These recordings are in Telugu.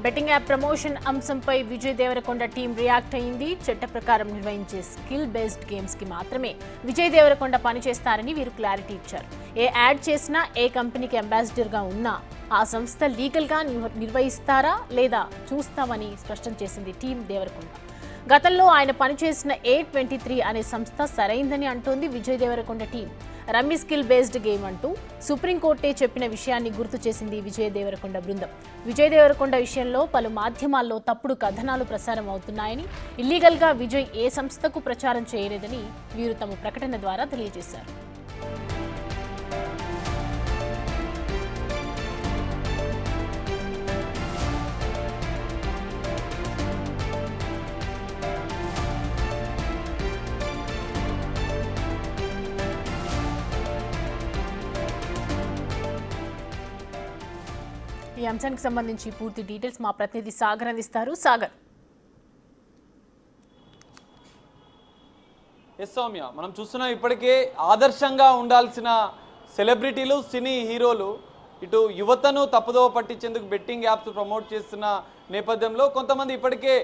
బెట్టింగ్ యాప్ ప్రమోషన్ అంశంపై విజయ్ దేవరకొండ టీం రియాక్ట్ అయింది. చట్ట ప్రకారం నిర్వహించే స్కిల్ బేస్డ్ గేమ్స్ కి మాత్రమే విజయ్ దేవరకొండ పనిచేస్తారని వీరు క్లారిటీ ఇచ్చారు. ఏ యాడ్ చేసినా, ఏ కంపెనీకి అంబాసిడర్ గా ఉన్నా ఆ సంస్థ లీగల్ గా నిర్వహిస్తారా లేదా చూస్తామని స్పష్టం చేసింది టీం దేవరకొండ. గతంలో ఆయన పనిచేసిన A23 అనే సంస్థ సరైందని అంటోంది Vijay Deverakonda team. Rummy skill based game అంటూ సుప్రీంకోర్టే చెప్పిన విషయాన్ని గుర్తు చేసింది విజయ్ దేవరకొండ బృందం. విజయ్ దేవరకొండ విషయంలో పలు మాధ్యమాల్లో తప్పుడు కథనాలు ప్రసారం అవుతున్నాయని, ఇల్లీగల్గా విజయ్ ఏ సంస్థకు ప్రచారం చేయలేదని వీరు తమ ప్రకటన ద్వారా తెలియజేశారు. ఈ అంశానికి సంబంధించి పూర్తి డీటెయిల్స్ మా ప్రతినిధి సాగర్ అందిస్తారు. సాగర్. సౌమ్య, మనం చూస్తున్నాం ఇప్పటికే ఆదర్శంగా ఉండాల్సిన సెలబ్రిటీలు, సినీ హీరోలు ఇటు యువతను తప్పుదోవ పట్టించేందుకు బెట్టింగ్ యాప్స్ ప్రమోట్ చేస్తున్న నేపథ్యంలో కొంతమంది ఇప్పటికే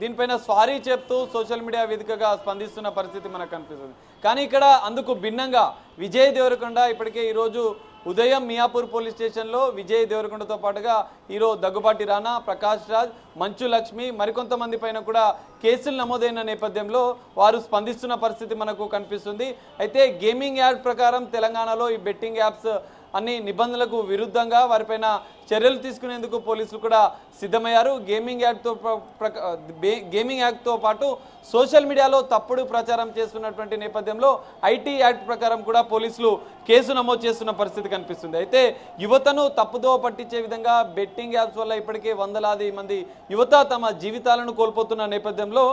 దీనిపైన సారీ చెప్తూ సోషల్ మీడియా వేదికగా స్పందిస్తున్న పరిస్థితి మనకు కనిపిస్తుంది. కానీ ఇక్కడ అందుకు భిన్నంగా విజయ్ దేవరకొండ ఇప్పటికే ఈరోజు ఉదయం మియాపూర్ పోలీస్ స్టేషన్లో విజయ్ దేవరకొండతో పాటుగా హీరో దగ్గుబాటి రానా, ప్రకాష్ రాజ్, మంచు లక్ష్మి మరికొంతమంది పైన కూడా కేసులు నమోదైన నేపథ్యంలో వారు స్పందిస్తున్న పరిస్థితి మనకు కనిపిస్తుంది. అయితే గేమింగ్ యాప్ ప్రకారం తెలంగాణలో ఈ బెట్టింగ్ యాప్స్ అన్ని నిబంధనలకు విరుద్ధంగా వారిపైన చర్యలు తీసుకునేందుకు పోలీసులు కూడా సిద్ధమయ్యారు. గేమింగ్ యాక్ట్తో పాటు సోషల్ మీడియాలో తప్పుడు ప్రచారం చేస్తున్నటువంటి నేపథ్యంలో ఐటీ యాక్ట్ ప్రకారం కూడా పోలీసులు కేసు నమోదు చేస్తున్న పరిస్థితి కనిపిస్తుంది. అయితే యువతను తప్పుదోవ పట్టించే విధంగా బెట్టింగ్ యాప్స్ వల్ల ఇప్పటికే వందలాది మంది యువత తమ జీవితాలను కోల్పోతున్న నేపథ్యంలో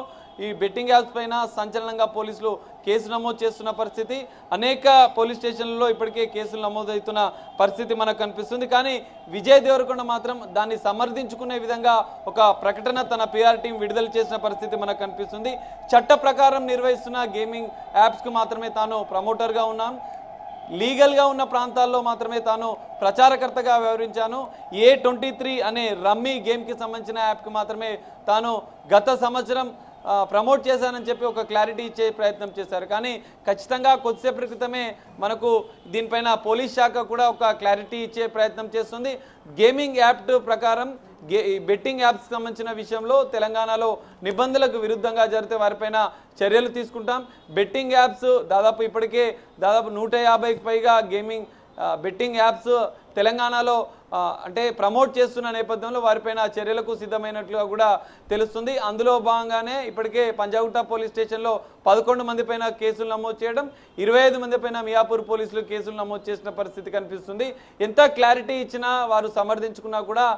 ఈ బెట్టింగ్ యాప్స్ పైన సంచలనంగా పోలీసులు కేసు నమోదు చేస్తున్న పరిస్థితి, అనేక పోలీస్ స్టేషన్లలో ఇప్పటికే కేసులు నమోదవుతున్న పరిస్థితి మనకు కనిపిస్తుంది. కానీ విజయ్ దేవరకొండ మాత్రం దాన్ని సమర్థించుకునే విధంగా ఒక ప్రకటన తన పిఆర్ టీం విడుదల చేసిన పరిస్థితి మనకు కనిపిస్తుంది. చట్ట ప్రకారం నిర్వహిస్తున్న గేమింగ్ యాప్స్కు మాత్రమే తాను ప్రమోటర్గా ఉన్నాం, లీగల్గా ఉన్న ప్రాంతాల్లో మాత్రమే తాను ప్రచారకర్తగా వ్యవహరించాను, A23 అనే రమ్మీ గేమ్కి సంబంధించిన యాప్కి మాత్రమే తాను గత సంవత్సరం ప్రమోట్ చేశానని చెప్పి ఒక క్లారిటీ ఇచ్చే ప్రయత్నం చేశారు. కానీ ఖచ్చితంగా కొద్దిసేపటి క్రితమే మనకు దీనిపైన పోలీస్ శాఖ కూడా ఒక క్లారిటీ ఇచ్చే ప్రయత్నం చేస్తుంది. గేమింగ్ యాప్ ప్రకారం బెట్టింగ్ యాప్స్ సంబంధించిన విషయంలో తెలంగాణలో నిబంధనలకు విరుద్ధంగా జరిగితే వారిపైన చర్యలు తీసుకుంటాం. బెట్టింగ్ యాప్స్ ఇప్పటికే దాదాపు 150కి పైగా బెట్టింగ్ యాప్స్ తెలంగాణలో అంటే ప్రమోట్ చేస్తున్న నేపథ్యంలో వారిపైన చర్యలకు సిద్ధమైనట్లుగా కూడా తెలుస్తుంది. అందులో భాగంగానే ఇప్పటికే పంజాగుట్ట పోలీస్ స్టేషన్లో 11 మంది పైన కేసులు నమోదు చేయడం, 25 మంది పైన మియాపూర్ పోలీసులు కేసులు నమోదు చేసిన పరిస్థితి కనిపిస్తుంది. ఎంత క్లారిటీ ఇచ్చినా వారు సమర్థించుకున్నా కూడా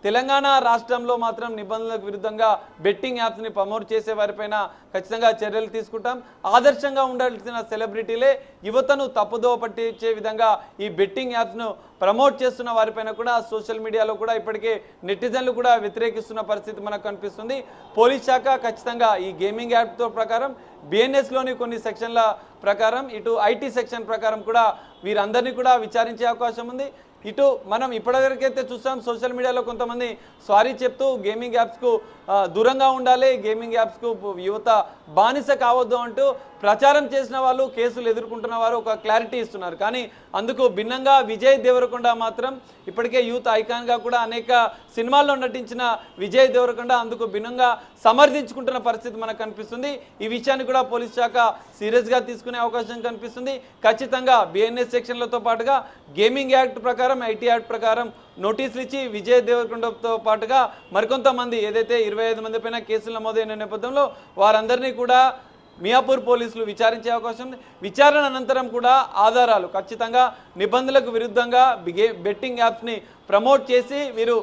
తెలంగాణ రాష్ట్రంలో మాత్రం నిబంధనలకు విరుద్ధంగా బెట్టింగ్ యాప్స్ని ప్రమోట్ చేసే వారిపైన ఖచ్చితంగా చర్యలు తీసుకుంటాం. ఆదర్శంగా ఉండాల్సిన సెలబ్రిటీలే యువతను తప్పుదోవ పట్టించే విధంగా ఈ బెట్టింగ్ యాప్స్ను ప్రమోట్ చేస్తున్న వారిపైన కూడా సోషల్ మీడియాలో కూడా ఇప్పటికే నెటిజన్లు కూడా వ్యతిరేకిస్తున్న పరిస్థితి మనకు కనిపిస్తుంది. పోలీస్ శాఖ ఖచ్చితంగా ఈ గేమింగ్ యాప్తో ప్రకారం BNSలోని కొన్ని సెక్షన్ల ప్రకారం ఇటు ఐటీ సెక్షన్ ప్రకారం కూడా వీరందరినీ కూడా విచారించే అవకాశం ఉంది. ఇటు మనం ఇప్పటివరకైతే చూస్తాం సోషల్ మీడియాలో కొంతమంది సారీ చెప్తూ గేమింగ్ యాప్స్కు దూరంగా ఉండాలి, గేమింగ్ యాప్స్కు యువత బానిస కావద్దు అంటూ ప్రచారం చేసిన వాళ్ళు కేసులు ఎదుర్కొంటున్న వారు ఒక క్లారిటీ ఇస్తున్నారు. కానీ అందుకు భిన్నంగా విజయ్ దేవరకొండ మాత్రం ఇప్పటికే యూత్ ఐకాన్గా కూడా అనేక సినిమాల్లో నటించిన విజయ్ దేవరకొండ అందుకు భిన్నంగా సమర్థించుకుంటున్న పరిస్థితి మనకు కనిపిస్తుంది. ఈ విషయాన్ని కూడా పోలీస్ శాఖ సీరియస్గా తీసుకునే అవకాశం కనిపిస్తుంది. ఖచ్చితంగా BNS సెక్షన్లతో పాటుగా గేమింగ్ యాక్ట్ ప్రకారం, ఐటీ యాక్ట్ ప్రకారం నోటీసులు ఇచ్చి విజయ్ దేవరకొండతో పాటుగా మరికొంతమంది ఏదైతే 25 మంది పైన కేసులు నమోదైన నేపథ్యంలో వారందరినీ కూడా మియాపూర్ పోలీసులు విచారించే అవకాశం ఉంది. విచారణ అనంతరం కూడా ఆధారాలు ఖచ్చితంగా నిబంధనలకు విరుద్ధంగా బెట్టింగ్ యాప్స్ని ప్రమోట్ చేసి వీరు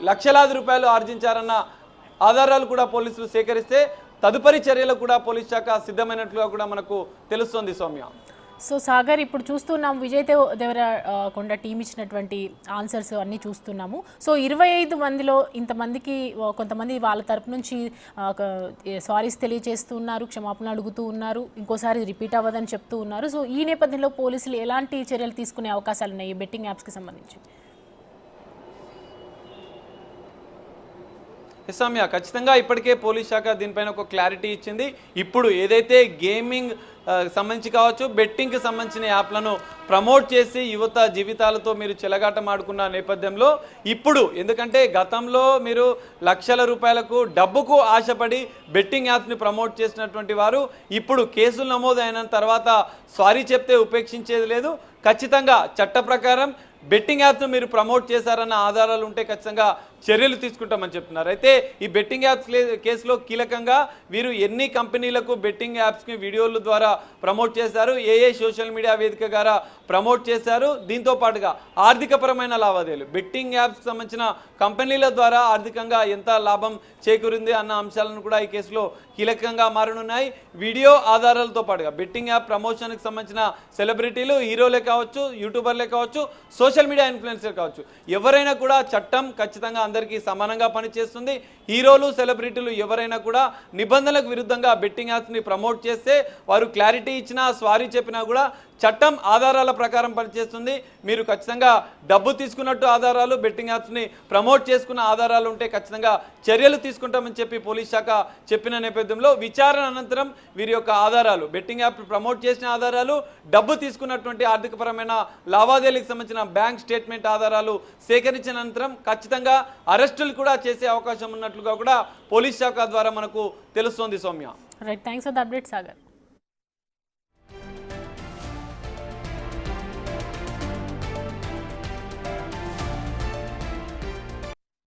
లక్షలాది రూపాయలు ఆర్జించారన్న ఆధారాలు కూడా పోలీసులు సేకరిస్తే తదుపరి చర్యలు కూడా పోలీస్ శాఖ సిద్ధమైనట్లుగా కూడా మనకు తెలుస్తోంది. సౌమ్య. సో సాగర్, ఇప్పుడు చూస్తున్నాము విజయ్ దేవరకొండ టీం ఇచ్చినటువంటి ఆన్సర్స్ అన్నీ చూస్తున్నాము. సో 25 మందిలో ఇంతమందికి కొంతమంది వాళ్ళ తరపు నుంచి సారీస్ తెలియజేస్తున్నారు, క్షమాపణ అడుగుతూ ఉన్నారు, ఇంకోసారి రిపీట్ అవ్వదని చెప్తూ ఉన్నారు. సో ఈ నేపథ్యంలో పోలీసులు ఎలాంటి చర్యలు తీసుకునే అవకాశాలు ఉన్నాయి బెట్టింగ్ యాప్స్కి సంబంధించి? సౌమ్య, ఖచ్చితంగా ఇప్పటికే పోలీస్ శాఖ దీనిపైన ఒక క్లారిటీ ఇచ్చింది. ఇప్పుడు ఏదైతే గేమింగ్ సంబంధించి కావచ్చు, బెట్టింగ్కి సంబంధించిన యాప్లను ప్రమోట్ చేసి యువత జీవితాలతో మీరు చెలగాటం ఆడుకున్న నేపథ్యంలో ఇప్పుడు, ఎందుకంటే గతంలో మీరు లక్షల రూపాయలకు డబ్బుకు ఆశపడి బెట్టింగ్ యాప్స్ని ప్రమోట్ చేసినటువంటి వారు ఇప్పుడు కేసులు నమోదైన తర్వాత సారీ చెప్తే ఉపేక్షించేది లేదు. ఖచ్చితంగా చట్ట ప్రకారం బెట్టింగ్ యాప్స్ను మీరు ప్రమోట్ చేశారన్న ఆధారాలు ఉంటే ఖచ్చితంగా చర్యలు తీసుకుంటామని చెప్తున్నారు. అయితే ఈ బెట్టింగ్ యాప్స్ కేసులో కీలకంగా వీరు ఎన్ని కంపెనీలకు బెట్టింగ్ యాప్స్కి వీడియోల ద్వారా ప్రమోట్ చేశారు, ఏ సోషల్ మీడియా వేదిక ద్వారా ప్రమోట్ చేశారు, దీంతో పాటుగా ఆర్థికపరమైన లావాదేవీలు, బెట్టింగ్ యాప్స్కి సంబంధించిన కంపెనీల ద్వారా ఆర్థికంగా ఎంత లాభం చేకూరింది అన్న అంశాలను కూడా ఈ కేసులో కీలకంగా మారనున్నాయి. వీడియో ఆధారాలతో పాటుగా బెట్టింగ్ యాప్ ప్రమోషన్కి సంబంధించిన సెలబ్రిటీలు, హీరోలే కావచ్చు, యూట్యూబర్లే కావచ్చు, సోషల్ మీడియా ఇన్ఫ్లుయెన్సర్ కావచ్చు, ఎవరైనా కూడా చట్టం ఖచ్చితంగా అందరికీ సమానంగా పనిచేస్తుంది. హీరోలు, సెలబ్రిటీలు ఎవరైనా కూడా నిబంధనలకు విరుద్ధంగా బెట్టింగ్ యాప్స్ని ప్రమోట్ చేస్తే వారు క్లారిటీ ఇచ్చినా, సారీ చెప్పినా కూడా చట్టం ఆధారాల ప్రకారం పనిచేస్తుంది. మీరు ఖచ్చితంగా డబ్బు తీసుకున్నట్టు ఆధారాలు, బెట్టింగ్ యాప్స్ని ప్రమోట్ చేసుకున్న ఆధారాలు ఉంటే ఖచ్చితంగా చర్యలు తీసుకుంటామని చెప్పి పోలీస్ శాఖ చెప్పిన నేపథ్యంలో విచారణ అనంతరం వీరి యొక్క ఆధారాలు, బెట్టింగ్ యాప్ ప్రమోట్ చేసిన ఆధారాలు, డబ్బు తీసుకున్నటువంటి ఆర్థికపరమైన లావాదేవీలకు సంబంధించిన బ్యాంక్ స్టేట్మెంట్ ఆధారాలు సేకరించిన అనంతరం ఖచ్చితంగా అరెస్టులు కూడా చేసే అవకాశం ఉన్నట్లుగా కూడా పోలీస్ శాఖ ద్వారా మనకు తెలుస్తోంది. Soumya, right, thanks for the update Sagar.